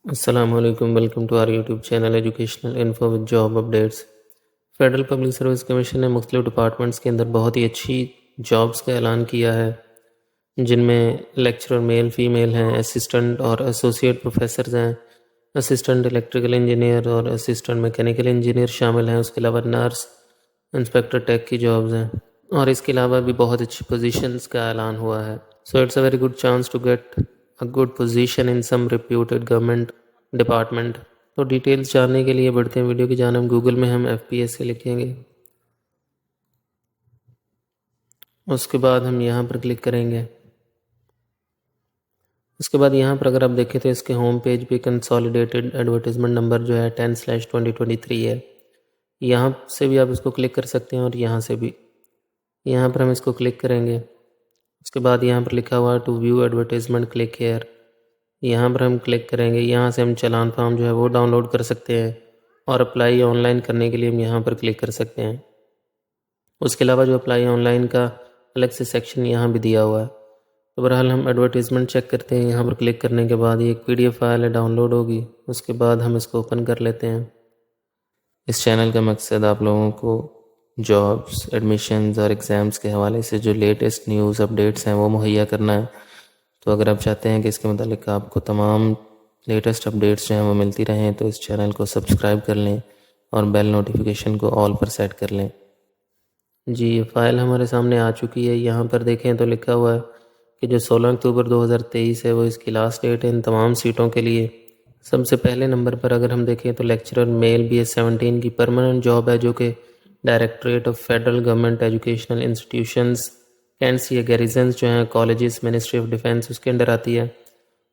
السلام علیکم، welcome to our YouTube channel educational info with job updates. Federal public service commission نے مختلف departments کے اندر بہت ہی اچھی جابس کا اعلان کیا ہے، جن میں لیکچرر میل فیمیل ہیں، اسسٹنٹ اور ایسوسیٹ پروفیسرز ہیں، اسسٹنٹ الیکٹریکل انجینئر اور اسسٹنٹ میکینیکل انجینئر شامل ہیں۔ اس کے علاوہ نرس، انسپیکٹر ٹیک کی جابز ہیں، اور اس کے علاوہ بھی بہت اچھی پوزیشنز کا اعلان ہوا ہے۔ So it's a very good chance to get a good position in some reputed government department۔ تو ڈیٹیلز جاننے کے لیے بڑھتے ہیں ویڈیو کی جانب۔ گوگل میں ہم FPSC لکھیں گے، اس کے بعد ہم یہاں پر کلک کریں گے۔ اس کے بعد یہاں پر اگر آپ دیکھیں تو اس کے ہوم پیج پہ کنسالیڈیٹڈ ایڈورٹیزمنٹ نمبر جو ہے 10/2023 ہے۔ یہاں سے بھی آپ اس کو کلک کر سکتے ہیں، اور یہاں سے بھی۔ یہاں پر ہم اس کو کلک کریں گے۔ اس کے بعد یہاں پر لکھا ہوا to view advertisement click here, یہاں پر ہم کلک کریں گے۔ یہاں سے ہم چالان فارم جو ہے وہ ڈاؤن لوڈ کر سکتے ہیں، اور اپلائی آن لائن کرنے کے لیے ہم یہاں پر کلک کر سکتے ہیں۔ اس کے علاوہ جو اپلائی آن لائن کا الگ سے سیکشن یہاں بھی دیا ہوا ہے۔ تو بہرحال ہم ایڈورٹیزمنٹ چیک کرتے ہیں۔ یہاں پر کلک کرنے کے بعد یہ ایک PDF فائل ہے، ڈاؤن لوڈ ہوگی۔ اس کے بعد ہم اس کو اوپن کر لیتے ہیں۔ اس چینل کا مقصد آپ لوگوں کو جابس، ایڈمیشنز اور ایگزامز کے حوالے سے جو لیٹسٹ نیوز اپڈیٹس ہیں وہ مہیا کرنا ہے۔ تو اگر آپ چاہتے ہیں کہ اس کے متعلق آپ کو تمام لیٹسٹ اپڈیٹس جو ہیں وہ ملتی رہیں، تو اس چینل کو سبسکرائب کر لیں اور بیل نوٹیفیکیشن کو آل پر سیٹ کر لیں۔ جی، یہ فائل ہمارے سامنے آ چکی ہے۔ یہاں پر دیکھیں تو لکھا ہوا ہے کہ جو 16 اکتوبر 2023 ہے وہ اس کی لاسٹ ڈیٹ ہے ان تمام سیٹوں کے لیے۔ سب سے پہلے نمبر پر اگر ہم دیکھیں تو لیکچرر میل BS17 کی پرماننٹ جاب ہے، جو کہ directorate of federal government educational institutions, cantts یا گیریزنز جو ہیں، کالجز، منسٹری آف ڈیفینس، اس کے انڈر آتی ہے۔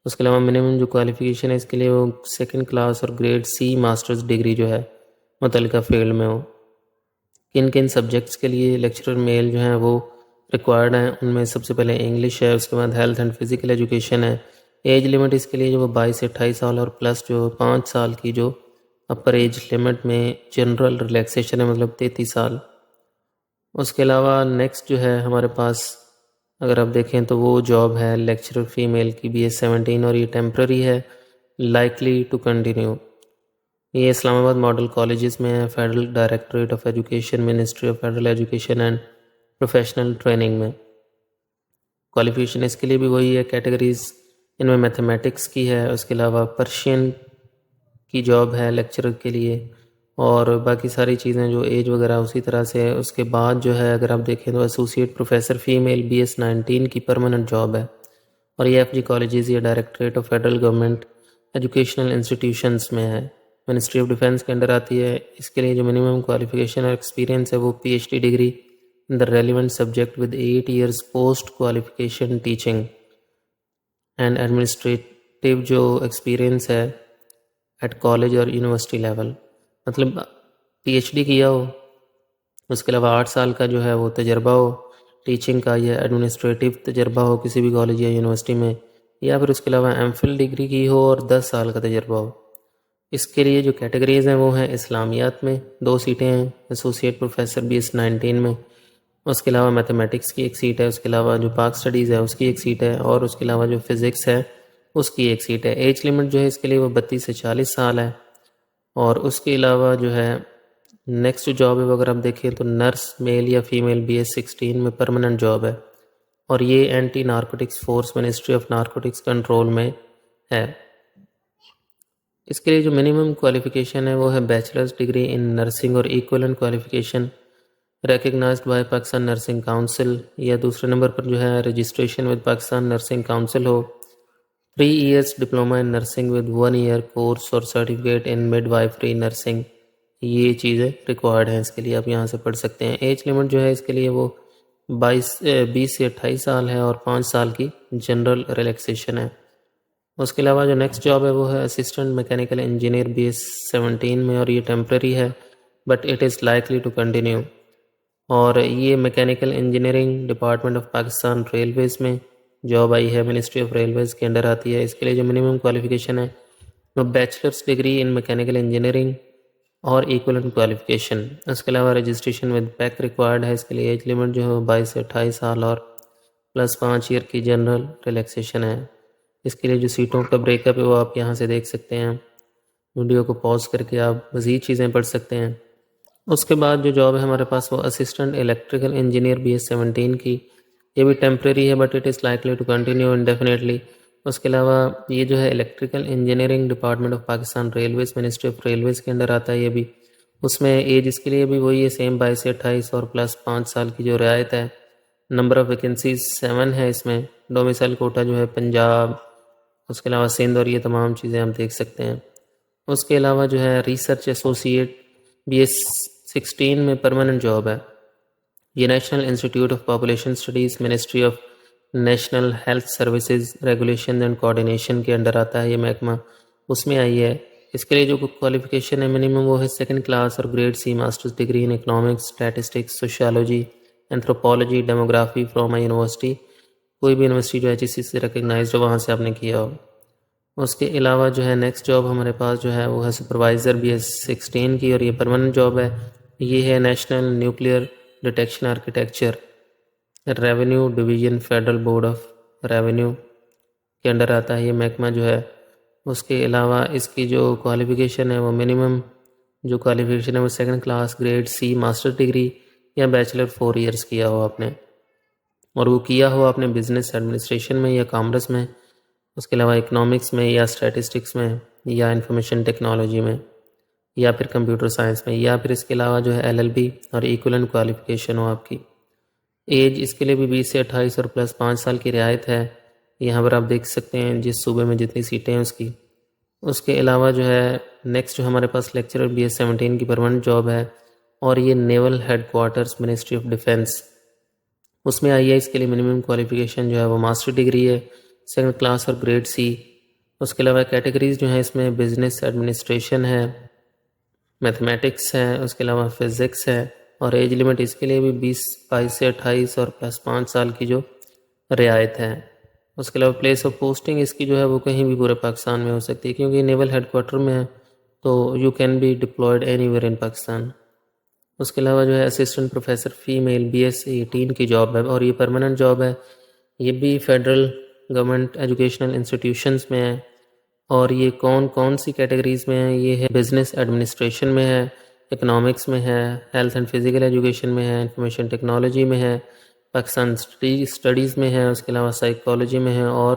اس کے علاوہ منیمم جو کوالیفیکیشن ہے اس کے لیے وہ 2nd کلاس اور گریڈ C ماسٹرز ڈگری جو ہے متعلقہ فیلڈ میں ہو۔ کن کن سبجیکٹس کے لیے لیکچرر میل جو ہیں وہ ریکوائرڈ ہیں، ان میں سب سے پہلے انگلش ہے، اس کے بعد ہیلتھ اینڈ فزیکل ایجوکیشن ہے۔ ایج لیمٹ اس کے لیے جو وہ 22 سے 28 سال، اور پلس جو 5 سال کی جو اپر ایج لیمٹ میں جنرل ریلیکسیشن ہے، مطلب 33 سال۔ اس کے علاوہ نیکسٹ جو ہے ہمارے پاس اگر آپ دیکھیں تو وہ جاب ہے لیکچرر فیمیل کی BS17، اور یہ ٹیمپرری ہے، لائکلی ٹو کنٹینیو۔ یہ اسلام آباد ماڈل کالجز میں ہے، federal directorate of education, ministry of federal education and professional training میں۔ کوالیفیکیشن اس کے لیے بھی وہی ہے، کیٹیگریز ان میں میتھمیٹکس کی ہے، اس کے علاوہ پرشین کی جاب ہے لیکچرر کے لیے، اور باقی ساری چیزیں جو ایج وغیرہ اسی طرح سے ہے۔ اس کے بعد جو ہے اگر آپ دیکھیں تو ایسوسیٹ پروفیسر فیمیل BS19 کی پرماننٹ جاب ہے، اور یہ FG کالجز یا directorate of federal government educational institutions میں ہے، منسٹری آف ڈیفینس کے انڈر آتی ہے۔ اس کے لیے جو منیمم کوالیفیکیشن اور ایکسپیرینس ہے وہ PhD degree in the relevant subject with 8 years post qualification teaching and administrative جو ایکسپیرینس ہے ایٹ کالج اور یونیورسٹی لیول، مطلب PhD کیا ہو، اس کے علاوہ 8 سال کا جو ہے وہ تجربہ ہو ٹیچنگ کا، یا ایڈمنسٹریٹو تجربہ ہو کسی بھی کالج یا یونیورسٹی میں، یا پھر اس کے علاوہ MPhil ڈگری کی ہو اور 10 سال کا تجربہ ہو۔ اس کے لیے جو کیٹیگریز ہیں وہ ہیں اسلامیات میں 2 سیٹیں ہیں، ایسوسیٹ پروفیسر BS19 میں، اس کے علاوہ میتھمیٹکس کی 1 سیٹ ہے، اس کے علاوہ جو پاک سٹڈیز ہے اس کی 1 سیٹ ہے، اور اس کے علاوہ جو فزکس ہے اس کی 1 سیٹ ہے۔ ایج لیمٹ جو ہے اس کے لیے وہ 32 سے 40 سال ہے۔ اور اس کے علاوہ جو ہے نیکسٹ جاب ہے وہ اگر آپ دیکھیں تو نرس میل یا فیمیل BS16 میں پرماننٹ جاب ہے، اور یہ anti narcotics force ministry of narcotics control میں ہے۔ اس کے لیے جو منیمم کوالیفیکیشن ہے وہ ہے بیچلرز ڈگری ان نرسنگ اور equivalent qualification recognised by Pakistan nursing council, یا دوسرے نمبر پر جو ہے registration with Pakistan nursing council ہو۔ 3 years diploma in nursing with 1 year course اور certificate in midwifery nursing, یہ چیزیں ریکوائرڈ ہیں۔ اس کے لیے آپ یہاں سے پڑھ سکتے ہیں۔ ایج لیمٹ جو ہے اس کے لیے وہ 20 سے 28 سال ہے، اور 5 سال کی جنرل ریلیکسیشن ہے۔ اس کے علاوہ جو نیکسٹ جاب ہے وہ ہے اسسٹنٹ میکینیکل انجینئر BS17 میں، اور یہ ٹیمپرری ہے but it is likely to continue, اور یہ mechanical engineering department of Pakistan railways میں جاب آئی ہے، منسٹری آف ریلویز کے انڈر آتی ہے۔ اس کے لیے جو منیمم کوالیفیکیشن ہے وہ bachelors degree in mechanical engineering اور ایکولنٹ کوالیفیکیشن۔ اس کے علاوہ رجسٹریشن ود پیک ریکوائرڈ ہے۔ اس کے لیے ایج لیمٹ جو ہے 22 سے 28 سال، اور پلس 5 ایئر کی جنرل ریلیکسیشن ہے۔ اس کے لیے جو سیٹوں کا بریک اپ ہے وہ آپ یہاں سے دیکھ سکتے ہیں، ویڈیو کو پاز کر کے آپ مزید چیزیں پڑھ سکتے ہیں۔ اس کے بعد جو جاب ہے ہمارے پاس وہ اسسٹنٹ الیکٹریکل انجینئر BS17 کی، یہ بھی ٹیمپریری ہے but it is likely to continue indefinitely. اس کے علاوہ یہ جو ہے electrical engineering department of Pakistan railways, ministry of railways کے انڈر آتا ہے یہ بھی۔ اس میں ایج اس کے لیے بھی وہی ہے سیم 22 سے 28 اور پلس 5 سال کی جو رعایت ہے۔ نمبر آف ویکنسیز 7 ہے اس میں۔ ڈومیسائل کوٹا جو ہے پنجاب، اس کے علاوہ سندھ اور یہ تمام چیزیں آپ دیکھ سکتے ہیں۔ اس کے علاوہ جو ہے ریسرچ ایسوسیٹ BS16 میں پرماننٹ جاب ہے۔ یہ national institute of population studies, ministry of national health services regulation and coordination کے انڈر آتا ہے یہ محکمہ، اس میں آئی ہے۔ اس کے لیے جو کوالیفیکیشن ہے منیمم وہ ہے 2nd کلاس اور grade C master's degree in economics, statistics, sociology, anthropology, demography from a university, کوئی بھی یونیورسٹی جو HEC سے ریکگنائزڈ ہو وہاں سے آپ نے کیا ہو۔ اس کے علاوہ جو ہے نیکسٹ جاب ہمارے پاس جو ہے وہ ہے سپروائزر BS16 کی، اور یہ پرماننٹ جاب ہے۔ یہ ہے national nuclear detection architecture revenue division, federal board of revenue کے انڈر آتا ہے یہ محکمہ جو ہے۔ اس کے علاوہ اس کی جو کوالیفیکیشن ہے وہ منیمم جو کوالیفیکیشن ہے وہ 2nd class grade C master degree یا بیچلر 4 ایئرس کیا ہو آپ نے، اور وہ کیا ہو آپ نے بزنس ایڈمنسٹریشن میں یا کامرس میں، اس کے علاوہ اکنامکس میں یا اسٹیٹسٹکس میں یا انفارمیشن ٹیکنالوجی میں یا پھر کمپیوٹر سائنس میں، یا پھر اس کے علاوہ جو ہے LLB اور ایکولنٹ کوالیفیکیشن ہو آپ کی۔ ایج اس کے لیے بھی 20 سے 28 اور پلس 5 سال کی رعایت ہے۔ یہاں پر آپ دیکھ سکتے ہیں جس صوبے میں جتنی سیٹیں ہیں اس کی۔ اس کے علاوہ جو ہے نیکسٹ جو ہمارے پاس لیکچرر BS17 کی پرماننٹ جاب ہے، اور یہ naval headquarters ministry of defence, اس میں آئی ہے۔ اس کے لیے منیمم کوالیفیکیشن جو ہے وہ ماسٹر ڈگری ہے، 2nd کلاس اور گریڈ C۔ اس کے علاوہ کیٹیگریز جو ہیں اس میں بزنس ایڈمنسٹریشن ہے، میتھمیٹکس ہے، اس کے علاوہ فزکس ہے، اور ایج لیمٹ اس کے لیے بھی 22 سے 28 اور پلس 5 سال کی جو رعایت ہے۔ اس کے علاوہ پلیس آف پوسٹنگ اس کی جو ہے وہ کہیں بھی پورے پاکستان میں ہو سکتی ہے، کیونکہ یہ نیول ہیڈ کوارٹر میں ہے تو you can be deployed anywhere in Pakistan. اس کے علاوہ جو ہے اسسٹنٹ پروفیسر فیمیل BS18 کی جاب ہے، اور یہ پرماننٹ جاب ہے۔ یہ بھی فیڈرل گورنمنٹ ایجوکیشنل انسٹیٹیوشنز میں ہے، اور یہ کون سی کیٹیگریز میں ہے؟ یہ ہے بزنس ایڈمنسٹریشن میں ہے، اکنامکس میں ہے، ہیلتھ اینڈ فزیکل ایجوکیشن میں ہے، انفارمیشن ٹیکنالوجی میں ہے، پاکستان اسٹڈیز میں ہے، اس کے علاوہ سائیکالوجی میں ہے، اور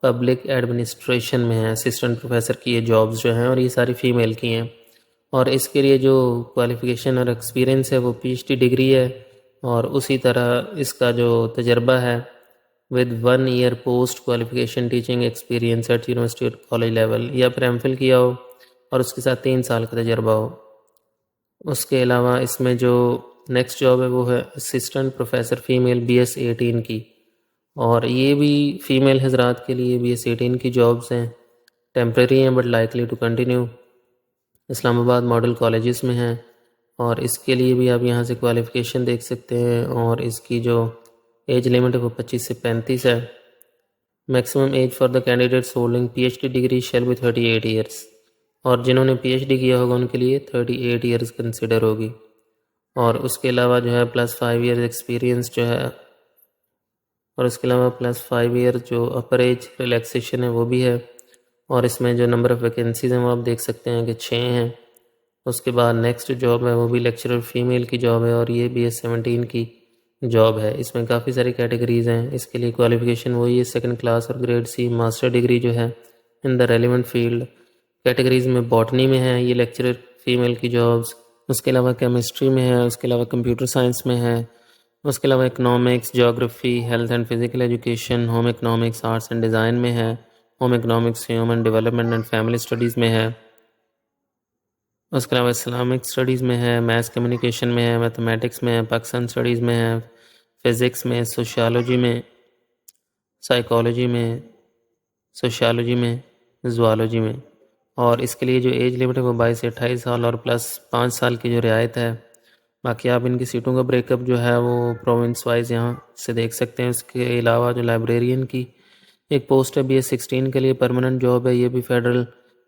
پبلک ایڈمنسٹریشن میں ہے۔ اسسٹنٹ پروفیسر کی یہ جابز جو ہیں، اور یہ ساری فیمیل کی ہیں، اور اس کے لیے جو کوالیفیکیشن اور ایکسپیرینس ہے وہ PhD ڈگری ہے، اور اسی طرح اس کا جو تجربہ ہے with 1 year post qualification teaching experience at university or college level، یا پھر MPhil کیا ہو اور اس کے ساتھ 3 سال کا تجربہ ہو۔ اس کے علاوہ اس میں جو نیکسٹ جاب ہے وہ ہے اسسٹنٹ پروفیسر فیمیل BS18 کی، اور یہ بھی فیمیل حضرات کے لیے BS18 کی جابز ہیں، ٹیمپریری ہیں بٹ لائکلی ٹو کنٹینیو، اسلام آباد ماڈل کالجز میں ہیں، اور اس کے لیے بھی آپ یہاں سے کوالیفیکیشن دیکھ سکتے ہیں، اور اس کی جو ایج لیمٹ ہے وہ 25 سے 35 ہے۔ Maximum age for the candidates holding PhD degree shall be 38 years, اور جنہوں نے PhD کیا ہوگا ان کے لیے 38 ایئرس کنسیڈر ہوگی، اور اس کے علاوہ جو ہے پلس 5 ایئرز ایکسپیرینس جو ہے، اور اس کے علاوہ پلس 5 ایئر جو اپر ایج ریلیکسیشن ہے وہ بھی ہے، اور اس میں جو نمبر آف ویکینسیز ہیں وہ آپ دیکھ سکتے ہیں کہ 6 ہیں۔ اس کے بعد نیکسٹ جاب ہے وہ بھی لیکچرر فیمیل کی جاب ہے، اور یہ BS17 کی جاب ہے۔ اس میں کافی ساری کیٹیگریز ہیں، اس کے لیے کوالیفیکیشن وہی ہے 2nd کلاس اور گریڈ C ماسٹر ڈگری جو ہے ان دا ریلیونٹ فیلڈ۔ کیٹیگریز میں باٹنی میں ہے یہ لیکچرر فیمیل کی جابز، اس کے علاوہ کیمسٹری میں ہے، اس کے علاوہ کمپیوٹر سائنس میں ہے، اس کے علاوہ economics, geography, health and physical education, home economics, arts and design میں ہے، home economics, human development and family studies میں ہے، اس کے علاوہ اسلامک اسٹڈیز میں ہے، میس کمیونیکیشن میں ہے، میتھمیٹکس میں ہے، پاکستان اسٹڈیز میں ہے، فزکس میں، سوشیالوجی میں، سائیکالوجی میں، سوشیالوجی میں، زوالوجی میں، اور اس کے لیے جو ایج لمٹ ہے وہ 22 سے 28 سال اور پلس 5 سال کی جو رعایت ہے۔ باقی آپ ان کی سیٹوں کا بریک اپ جو ہے وہ پروونس وائز یہاں سے دیکھ سکتے ہیں۔ اس کے علاوہ جو لائبریرین کی ایک پوسٹ ہے BS16 کے لیے پرماننٹ جاب ہے، یہ بھی فیڈرل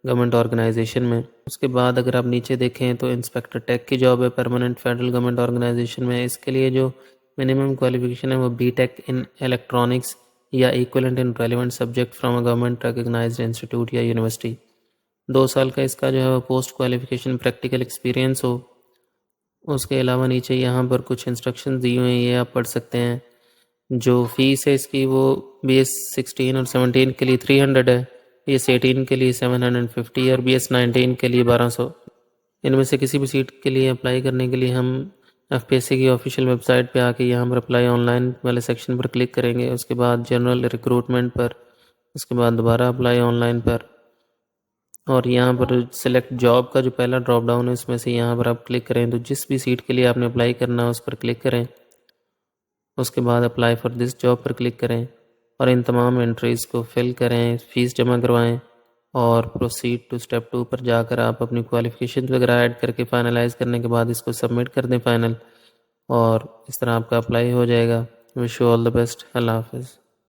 گورنمنٹ آرگنائزیشن میں۔ اس کے بعد اگر آپ نیچے دیکھیں تو انسپیکٹر ٹیک کی جاب ہے پرماننٹ فیڈرل گورنمنٹ آرگنائزیشن میں۔ اس کے لیے جو منیمم کوالیفیکیشن ہے وہ BTech ان الیکٹرانکس یا equivalent in relevant subject from a government recognised institute یا یونیورسٹی. 2 سال کا اس کا جو ہے وہ پوسٹ کوالیفیکیشن پریکٹیکل ایکسپیرینس ہو. اس کے علاوہ نیچے یہاں پر کچھ انسٹرکشن دی ہوئے ہیں، یہ آپ پڑھ سکتے ہیں. جو فیس ہے اس کی وہ بی ایس 16 اور 17 کے لیے 300 ہے، بی ایس 18 کے لیے 750 اور بی ایس 19 کے لیے 1200. ان میں سے کسی بھی سیٹ کے لیے اپلائی کرنے کے لیے ہم ایف پی ایس سی کی آفیشیل ویب سائٹ پہ آ کے یہاں پر اپلائی آن لائن والے سیکشن پر کلک کریں گے. اس کے بعد جنرل ریکروٹمنٹ پر، اس کے بعد دوبارہ اپلائی آن لائن پر، اور یہاں پر سلیکٹ جاب کا جو پہلا ڈراپ ڈاؤن ہے اس میں سے یہاں پر آپ کلک کریں تو جس بھی سیٹ کے لیے آپ نے اپلائی کرنا ہے اس پر کلک کریں. اس کے بعد apply for this job per click کریں اور ان تمام انٹریز کو فل کریں، فیس جمع کروائیں اور پروسیڈ ٹو اسٹیپ 2 پر جا کر آپ اپنی کوالیفیکیشن وغیرہ ایڈ کر کے فائنلائز کرنے کے بعد اس کو سبمٹ کر دیں فائنل، اور اس طرح آپ کا اپلائی ہو جائے گا. Wish you all the best. اللہ حافظ.